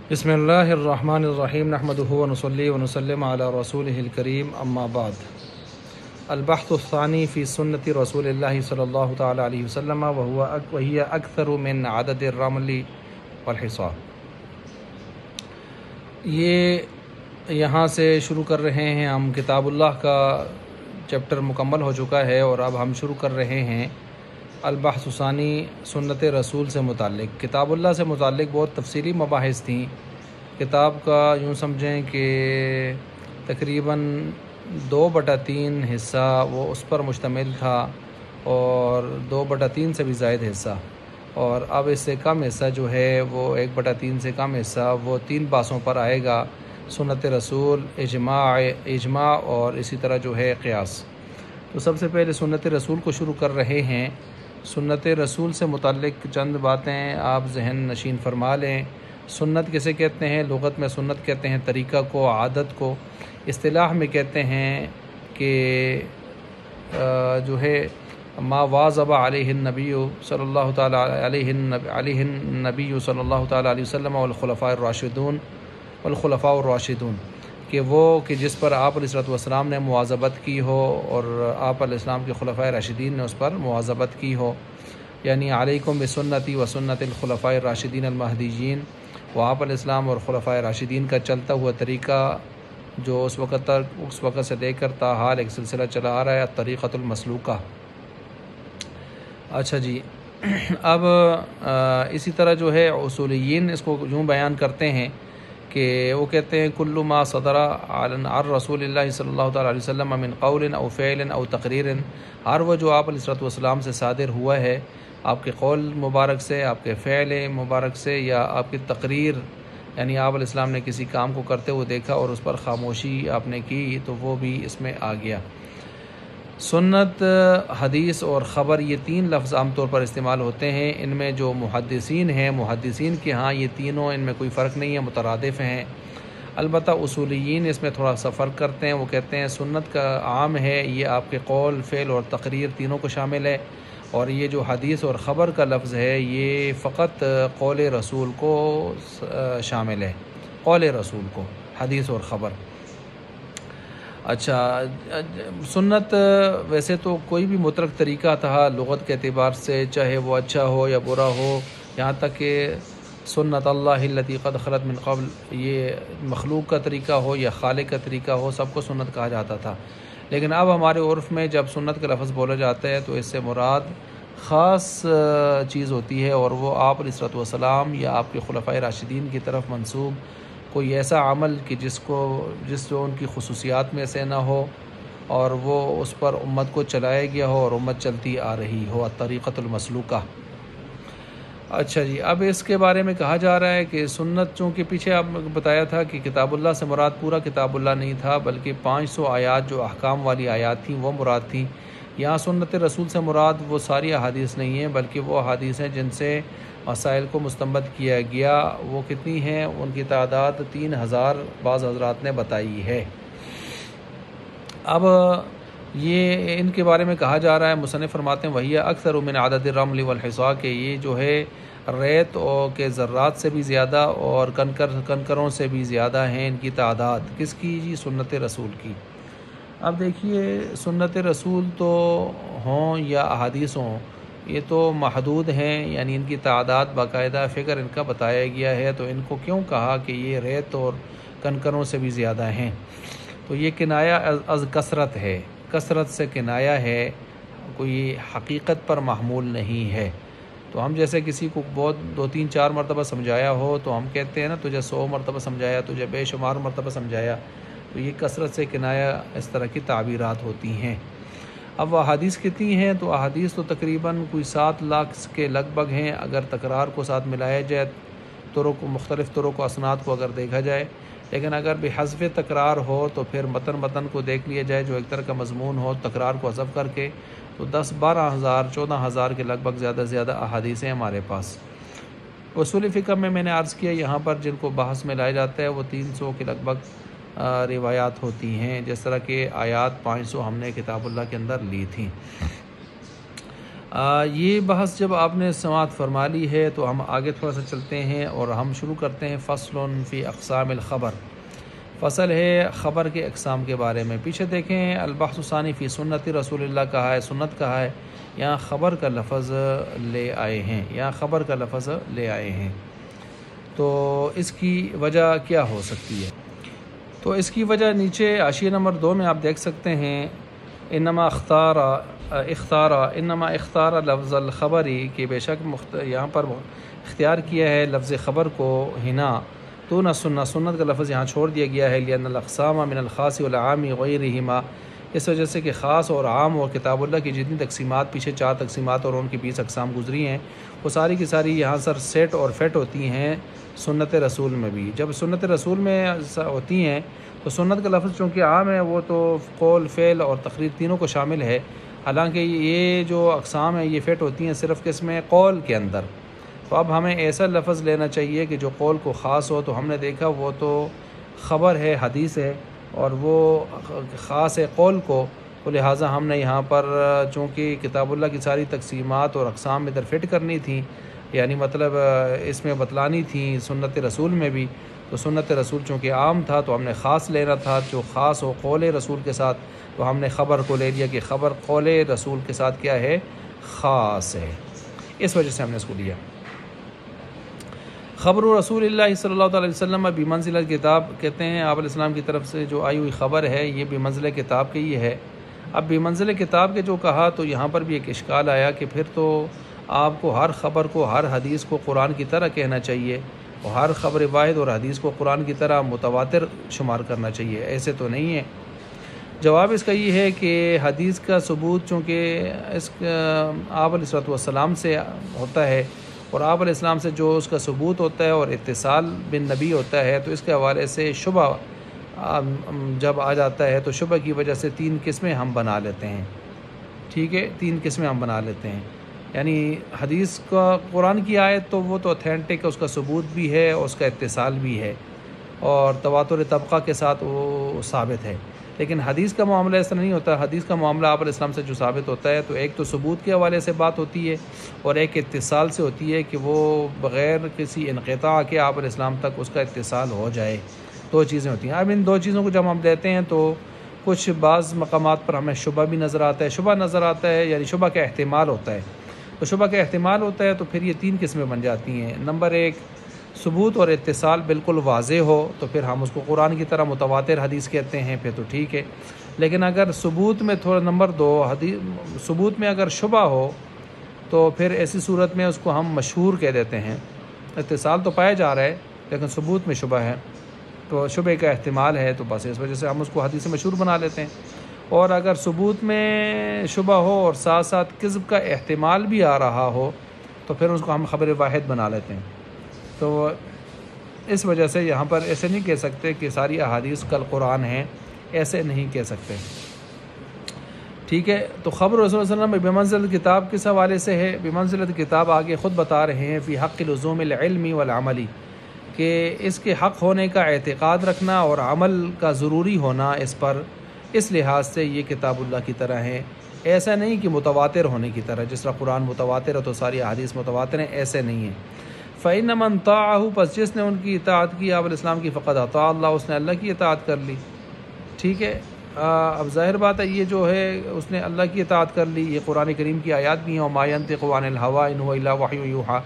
بسم اللہ الرحمن الرحیم نحمدہ ونصلی ونسلم علی رسولہ الکریم اما بعد البحث الثانی فی سنت رسول اللہ صلی اللہ تعالی علیہ وسلم وہی اکثر من عدد الرمل والحصا۔ یہ یہاں سے شروع کر رہے ہیں ہم، کتاب اللہ کا چیپٹر مکمل ہو چکا ہے اور اب ہم شروع کر رہے ہیں البحث الثانی سنت رسول سے متعلق۔ کتاب اللہ سے متعلق بہت تفصیلی مباحث تھیں۔ کتاب کا یوں سمجھیں کہ تقریباً 2/3 حصہ وہ اس پر مشتمل تھا اور 2/3 سے بھی زائد حصہ، اور اب اس سے کم حصہ جو ہے وہ 1/3 سے کم حصہ وہ 3 باسوں پر آئے گا: سنت رسول، اجماع اور اسی طرح جو ہے قیاس۔ تو سب سے پہلے سنت رسول کو شروع کر رہے ہیں۔ سنت رسول سے متعلق چند باتیں آپ ذہن نشین فرما لیں۔ سنت کسے کہتے ہیں؟ لغت میں سنت کہتے ہیں طریقہ کو، عادت کو۔ اصطلاح میں کہتے ہیں کہ جو ہے ما واظب علیہ النبی صلی اللہ تعالی علیہ النبی صلی اللہ تعالی علیہ وسلم والخلفاء الراشدون، کہ وہ کہ جس پر آپ علیہ السلام نے مواظبت کی ہو اور آپ علیہ السلام کے خلفاء راشدین نے اس پر مواظبت کی ہو، یعنی علیکم بسنتی و سنت الخلفاء الراشدین المہدیین، وہ آپ علیہ السلام اور خلفاء راشدین کا چلتا ہوا طریقہ جو اس وقت سے لے کر تا حال ایک سلسلہ چلا آ رہا ہے، الطریقۃ المسلوکہ۔ اچھا جی، اب اسی طرح جو ہے اصولیین اس کو یوں بیان کرتے ہیں کہ وہ کہتے ہیں کل ما صدر عن رسول اللہ صلی اللہ تعالی علیہ وسلم من قول او فعل او تقریر، ہر وہ جو آپ علیہ السلام سے صادر ہوا ہے، آپ کے قول مبارک سے، آپ کے فعل مبارک سے، یا آپ کی تقریر، یعنی آپ علیہ السلام نے کسی کام کو کرتے ہوئے دیکھا اور اس پر خاموشی آپ نے کی، تو وہ بھی اس میں آ گیا۔ سنت، حدیث اور خبر، یہ 3 لفظ عام طور پر استعمال ہوتے ہیں۔ ان میں جو محدثین ہیں، محدثین کے ہاں یہ تینوں، ان میں کوئی فرق نہیں ہے، مترادف ہیں۔ البتہ اصولیین اس میں تھوڑا سا فرق کرتے ہیں۔ وہ کہتے ہیں سنت کا عام ہے، یہ آپ کے قول، فعل اور تقریر تینوں کو شامل ہے، اور یہ جو حدیث اور خبر کا لفظ ہے یہ فقط قول رسول کو شامل ہے، قول رسول کو، حدیث اور خبر۔ اچھا، سنت ویسے تو کوئی بھی مطلق طریقہ تھا لغت کے اعتبار سے، چاہے وہ اچھا ہو یا برا ہو، یہاں تک کہ سنت اللہ التی قد خلت من قبل، یہ مخلوق کا طریقہ ہو یا خالق کا طریقہ ہو، سب کو سنت کہا جاتا تھا۔ لیکن اب ہمارے عرف میں جب سنت کا لفظ بولا جاتا ہے تو اس سے مراد خاص چیز ہوتی ہے، اور وہ آپ علیہ السلام یا آپ کے خلفائے راشدین کی طرف منسوب کوئی ایسا عمل کہ جس جو ان کی خصوصیات میں سے نہ ہو، اور وہ اس پر امت کو چلایا گیا ہو اور امت چلتی آ رہی ہو، الطریقۃ المسلوکہ۔ اچھا جی، اب اس کے بارے میں کہا جا رہا ہے کہ سنت، چونکہ پیچھے آپ نے بتایا تھا کہ کتاب اللہ سے مراد پورا کتاب اللہ نہیں تھا، بلکہ 500 آیات جو احکام والی آیات تھیں وہ مراد تھیں۔ یہاں سنت رسول سے مراد وہ ساری احادیث نہیں ہیں، بلکہ وہ احادیث ہیں جن سے مسائل کو مستنبط کیا گیا۔ وہ کتنی ہیں؟ ان کی تعداد 3000 بعض حضرات نے بتائی ہے۔ اب یہ ان کے بارے میں کہا جا رہا ہے، مصنف فرماتے ہیں وہی اکثر من عدد الرمل والحصا، کہ یہ جو ہے ریت اور کے ذرات سے بھی زیادہ اور کنکروں سے بھی زیادہ ہیں ان کی تعداد۔ کس کی؟ جی سنت رسول کی۔ اب دیکھیے، سنت رسول تو ہوں یا احادیث ہوں، یہ تو محدود ہیں، یعنی ان کی تعداد باقاعدہ فگر ان کا بتایا گیا ہے، تو ان کو کیوں کہا کہ یہ ریت اور کنکروں سے بھی زیادہ ہیں؟ تو یہ کنایہ از کثرت ہے، کثرت سے کنایہ ہے، کوئی حقیقت پر محمول نہیں ہے۔ تو ہم جیسے کسی کو بہت 2-3-4 مرتبہ سمجھایا ہو تو ہم کہتے ہیں نا تجھے 100 مرتبہ سمجھایا، تجھے بے شمار مرتبہ سمجھایا، تو یہ کثرت سے کنایہ اس طرح کی تعبیرات ہوتی ہیں۔ اب وہ احادیث کتنی ہیں؟ تو احادیث تو تقریباً کوئی 7 لاکھ کے لگ بھگ ہیں، اگر تکرار کو ساتھ ملایا جائے، مختلف طرق و اسناد کو اگر دیکھا جائے۔ لیکن اگر بحذف تکرار ہو تو پھر متن کو دیکھ لیا جائے، جو ایک طرح کا مضمون ہو، تکرار کو حذف کر کے، تو 10-12 ہزار 14,000 کے لگ بھگ زیادہ سے زیادہ احادیث ہیں ہمارے پاس۔ اصول فقہ میں نے عرض کیا یہاں پر جن کو بحث میں لایا جاتا ہے وہ 300 کے لگ بھگ روایات ہوتی ہیں، جس طرح کہ آیات 500 ہم نے کتاب اللہ کے اندر لی تھیں۔ یہ بحث جب آپ نے سماعت فرما لی ہے تو ہم آگے تھوڑا سا چلتے ہیں اور ہم شروع کرتے ہیں فصل فی اقسام الخبر. فصل ہے خبر کے اقسام کے بارے میں. پیچھے دیکھیں البحث الثانی فی سنت رسول اللہ کہا ہے، سنت کہا ہے، یہاں خبر کا لفظ لے آئے ہیں، یہاں خبر کا لفظ لے آئے ہیں. تو اس کی وجہ کیا ہو سکتی ہے؟ تو اس کی وجہ نیچے حاشیہ نمبر 2 میں آپ دیکھ سکتے ہیں انما اختار لفظ الخبری، کہ بے شک یہاں پر اختیار کیا ہے لفظ خبر کو ہنا تو نہ سنت کا لفظ یہاں چھوڑ دیا گیا ہے. لأن الاقسام من الخاص والعام غیرہما، اس وجہ سے کہ خاص اور عام اور کتاب اللہ کی جتنی تقسیمات پیچھے 4 تقسیمات اور ان کی 20 اقسام گزری ہیں وہ ساری کی ساری یہاں سر سیٹ اور فٹ ہوتی ہیں سنت رسول میں بھی. جب سنت رسول میں ہوتی ہیں تو سنت کا لفظ چونکہ عام ہے وہ تو قول فعل اور تقریر تینوں کو شامل ہے، حالانکہ یہ جو اقسام ہیں یہ فٹ ہوتی ہیں صرف کس میں؟ قول کے اندر. تو اب ہمیں ایسا لفظ لینا چاہیے کہ جو قول کو خاص ہو. تو ہم نے دیکھا وہ تو خبر ہے، حدیث ہے، اور وہ خاص ہے قول کو، تو لہٰذا ہم نے یہاں پر چونکہ کتاب اللہ کی ساری تقسیمات اور اقسام ادھر فٹ کرنی تھیں، یعنی مطلب اس میں بتلانی تھیں سنت رسول میں بھی. تو سنت رسول چونکہ عام تھا تو ہم نے خاص لینا تھا، جو خاص ہو قول رسول کے ساتھ، تو ہم نے خبر کو لے لیا کہ خبر قول رسول کے ساتھ کیا ہے؟ خاص ہے. اس وجہ سے ہم نے اس کو لیا. خبر رسول اللہ صلی اللہ علیہ وسلم بمنزلہ کتاب، کہتے ہیں آپ علیہ السلام کی طرف سے جو آئی ہوئی خبر ہے یہ بمنزلہ کتاب کے ہی ہے. اب بمنزلہ کتاب کے جو کہا تو یہاں پر بھی ایک اشکال آیا کہ پھر تو آپ کو ہر خبر کو، ہر حدیث کو قرآن کی طرح کہنا چاہیے، اور ہر خبر واحد اور حدیث کو قرآن کی طرح متواتر شمار کرنا چاہیے. ایسے تو نہیں ہے. جواب اس کا یہ ہے کہ حدیث کا ثبوت چونکہ آپ علیہ السلام سے ہوتا ہے، اور آپ علیہ السلام سے جو اس کا ثبوت ہوتا ہے اور اتصال بن نبی ہوتا ہے، تو اس کے حوالے سے شبہ جب آ جاتا ہے تو شبہ کی وجہ سے 3 قسمیں ہم بنا لیتے ہیں. ٹھیک ہے، 3 قسمیں ہم بنا لیتے ہیں. یعنی حدیث کا قرآن کی آیت تو وہ تو اوتھینٹک ہے، اس کا ثبوت بھی ہے اور اس کا اتصال بھی ہے اور تواتر طبقہ کے ساتھ وہ ثابت ہے. لیکن حدیث کا معاملہ ایسا نہیں ہوتا. حدیث کا معاملہ آپ علیہ السلام سے جو ثابت ہوتا ہے تو ایک تو ثبوت کے حوالے سے بات ہوتی ہے اور ایک اتصال سے ہوتی ہے کہ وہ بغیر کسی انقطاع کے آپ علیہ السلام تک اس کا اتصال ہو جائے. 2 چیزیں ہوتی ہیں. اب ان 2 چیزوں کو جب ہم لیتے ہیں تو کچھ بعض مقامات پر ہمیں شبہ بھی نظر آتا ہے. شبہ نظر آتا ہے یعنی شبہ کا احتمال ہوتا ہے. تو شبہ کا احتمال ہوتا ہے تو پھر یہ 3 قسمیں بن جاتی ہیں. نمبر 1، ثبوت اور اتصال بالکل واضح ہو تو پھر ہم اس کو قرآن کی طرح متواتر حدیث کہتے ہیں، پھر تو ٹھیک ہے. لیکن اگر ثبوت میں تھوڑا نمبر 2 ثبوت میں اگر شبہ ہو تو پھر ایسی صورت میں اس کو ہم مشہور کہہ دیتے ہیں. اتصال تو پایا جا رہا ہے لیکن ثبوت میں شبہ ہے، تو شبہ کا احتمال ہے، تو بس اس وجہ سے ہم اس کو حدیث مشہور بنا لیتے ہیں. اور اگر ثبوت میں شبہ ہو اور ساتھ ساتھ کذب کا احتمال بھی آ رہا ہو تو پھر اس کو ہم خبر واحد بنا لیتے ہیں. تو اس وجہ سے یہاں پر ایسے نہیں کہہ سکتے کہ ساری احادیث کل قرآن ہیں، ایسے نہیں کہہ سکتے. ٹھیک ہے. تو خبر رسول اللہ صلی اللہ علیہ وسلم بمنزلۃ کتاب کس حوالے سے ہے؟ بمنزلۃ کتاب آگے خود بتا رہے ہیں فی حق لزوم العلم والعملی، کہ اس کے حق ہونے کا اعتقاد رکھنا اور عمل کا ضروری ہونا اس پر، اس لحاظ سے یہ کتاب اللہ کی طرح ہے. ایسا نہیں کہ متواتر ہونے کی طرح، جس طرح قرآن متواتر ہے تو ساری احادیث متواتر ہیں، ایسے نہیں ہیں. فَإِنَّ مَنْ طَاعَهُ، پس جس نے ان کی اطاعت کی آپ علیہ السلام کی، فقد اطاع اللہ، اس نے اللہ کی اطاعت کر لی. ٹھیک ہے. اب ظاہر بات ہے یہ جو ہے اس نے اللہ کی اطاعت کر لی. یہ قرآن کریم کی آیات بھی ہیں، وَمَا يَنطِقُ عَنِ الْهَوَىٰ إِنْ هُوَ إِلَّا وَحْيٌ يُوحَىٰ.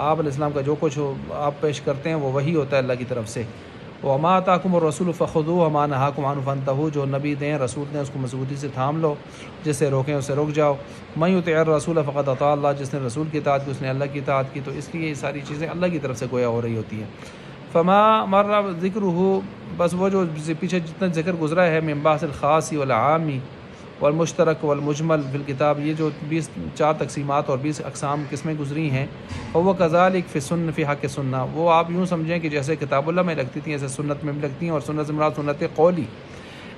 آپ علیہ السلام کا جو کچھ آپ پیش کرتے ہیں وہ وحی ہوتا ہے اللہ کی طرف سے. وَمَا آتَاكُمُ الرَّسُولُ فَخُذُوهُ وَمَا نَهَاكُمْ عَنْهُ فَانتَهُوا، جو نبی دیں، رسول دیں، اس کو مضبوطی سے تھام لو، جس سے روکیں اسے رک جاؤ. مَن يُطِعِ الرَّسُولَ فَقَدْ أَطَاعَ اللَّهُ، جس نے رسول کی اطاعت کی اس نے اللہ کی اطاعت کی. تو اس لیے یہ ساری چیزیں اللہ کی طرف سے گویا ہو رہی ہوتی ہیں. فما مر ذکرہ، بس وہ جو پیچھے جتنا ذکر گزرا ہے، من بحث الخاص والعام والمشترک والمجمل فی الکتاب، یہ جو 4 تقسیمات اور 20 اقسام قسمیں گزری ہیں، وہ کذالک فی حق سنہ، وہ آپ یوں سمجھیں کہ جیسے کتاب اللہ میں لگتی تھیں ایسے سنت میں بھی لگتی ہیں، اور سنت سے مراد سنت قولی.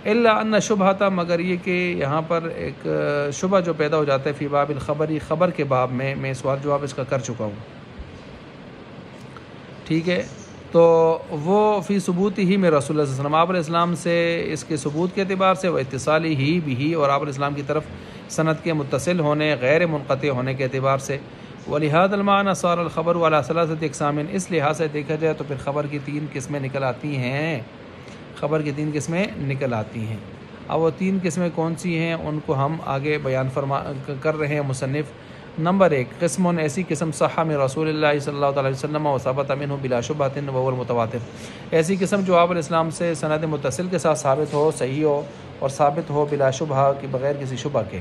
الا ان شبہۃ، مگر یہ کہ یہاں پر ایک شبہ جو پیدا ہو جاتا ہے فی باب الخبری، خبر کے باب میں سوال جواب اس کا کر چکا ہوں. ٹھیک ہے. تو وہ فی ثبوت ہی میں رسول اللہ صلی اللہ علیہ وسلم، آپ علیہ السلام سے اس کے ثبوت کے اعتبار سے، وہ اتصالی ہی بھی، اور آپ علیہ السلام کی طرف سند کے متصل ہونے غیر منقطع ہونے کے اعتبار سے، ولہذا المعنی صار الخبر علی ثلاثۃ اقسام، اس لحاظ سے دیکھا جائے تو پھر خبر کی 3 قسمیں نکل آتی ہیں، خبر کی 3 قسمیں نکل آتی ہیں۔ اب وہ 3 قسمیں کون سی ہیں ان کو ہم آگے بیان کر رہے ہیں مصنف۔ نمبر 1، قسم ایسی قسم صح من رسول اللہ صلی اللہ علیہ وسلم و ثبت منہ بلا شبہۃ وهو المتواتر، ایسی قسم جو آپ علیہ السلام سے سند متصل کے ساتھ ثابت ہو، صحیح ہو اور ثابت ہو بلا شبہ کہ بغیر کسی شبہ کے،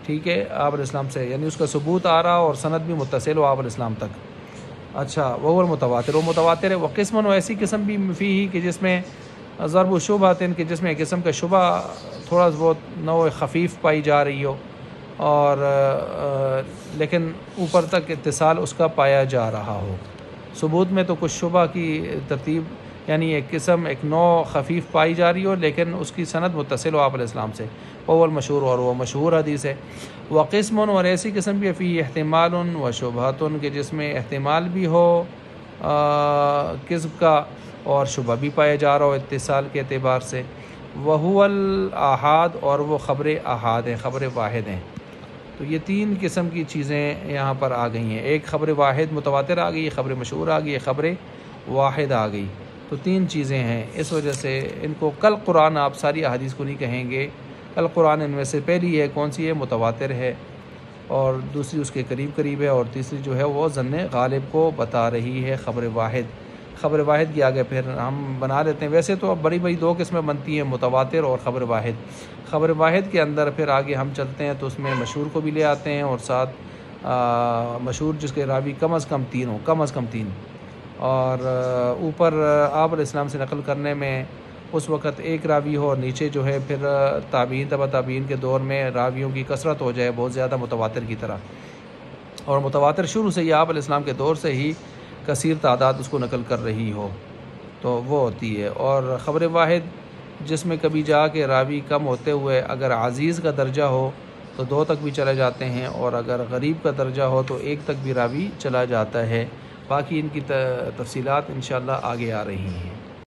ٹھیک ہے، آپ علیہ السلام سے، یعنی اس کا ثبوت آ رہا اور سند بھی متصل ہو آپ علیہ السلام تک۔ اچھا، وهو المتواتر، وہ متواتر ہے۔ وقسم، ایسی قسم بھی فیہ کہ جس میں ضرب و شبہۃ، کہ جس میں قسم کا شبہ تھوڑا بہت نوع خفیف پائی جا رہی ہو اور لیکن اوپر تک اتصال اس کا پایا جا رہا ہو۔ ثبوت میں تو کچھ شبہ کی ترتیب، یعنی ایک قسم ایک نوع خفیف پائی جا رہی ہو لیکن اس کی سند متصل ہو آپ علیہ السلام سے، وہ المشہور، اور وہ مشہور حدیث ہے۔ وقسم، اور ایسی قسم بھی فی احتمال و شبہۃ، کہ جس میں احتمال بھی ہو کذب کا اور شبہ بھی پایا جا رہا ہو اتصال کے اعتبار سے۔ وہو الآحاد، اور وہ خبر احاد ہیں، خبر واحد ہیں۔ تو یہ 3 قسم کی چیزیں یہاں پر آ گئی ہیں، ایک خبر واحد متواتر آ گئی، خبر مشہور آ گئی، خبر واحد آ گئی، تو 3 چیزیں ہیں۔ اس وجہ سے ان کو کل قرآن آپ ساری احادیث کو نہیں کہیں گے، کل قرآن ان میں سے پہلی ہے کون سی ہے؟ متواتر ہے، اور دوسری اس کے قریب قریب ہے، اور تیسری جو ہے وہ ظن غالب کو بتا رہی ہے، خبر واحد۔ خبر واحد کی آگے پھر ہم بنا لیتے ہیں، ویسے تو اب بڑی بڑی 2 قسمیں بنتی ہیں، متواتر اور خبر واحد۔ خبر واحد کے اندر پھر آگے ہم چلتے ہیں تو اس میں مشہور کو بھی لے آتے ہیں، اور ساتھ مشہور جس کے راوی کم از کم 3 ہوں، کم از کم 3، اور اوپر آپ علیہ السلام سے نقل کرنے میں اس وقت ایک راوی ہو، اور نیچے جو ہے پھر تابعین تبع تابعین کے دور میں راویوں کی کثرت ہو جائے بہت زیادہ متواتر کی طرح، اور متواتر شروع سے ہی آپ علیہ السلام کے دور سے ہی کثیر تعداد اس کو نقل کر رہی ہو، تو وہ ہوتی ہے۔ اور خبر واحد جس میں کبھی جا کے راوی کم ہوتے ہوئے اگر عزیز کا درجہ ہو تو 2 تک بھی چلے جاتے ہیں، اور اگر غریب کا درجہ ہو تو 1 تک بھی راوی چلا جاتا ہے۔ باقی ان کی تفصیلات انشاءاللہ آگے آ رہی ہیں۔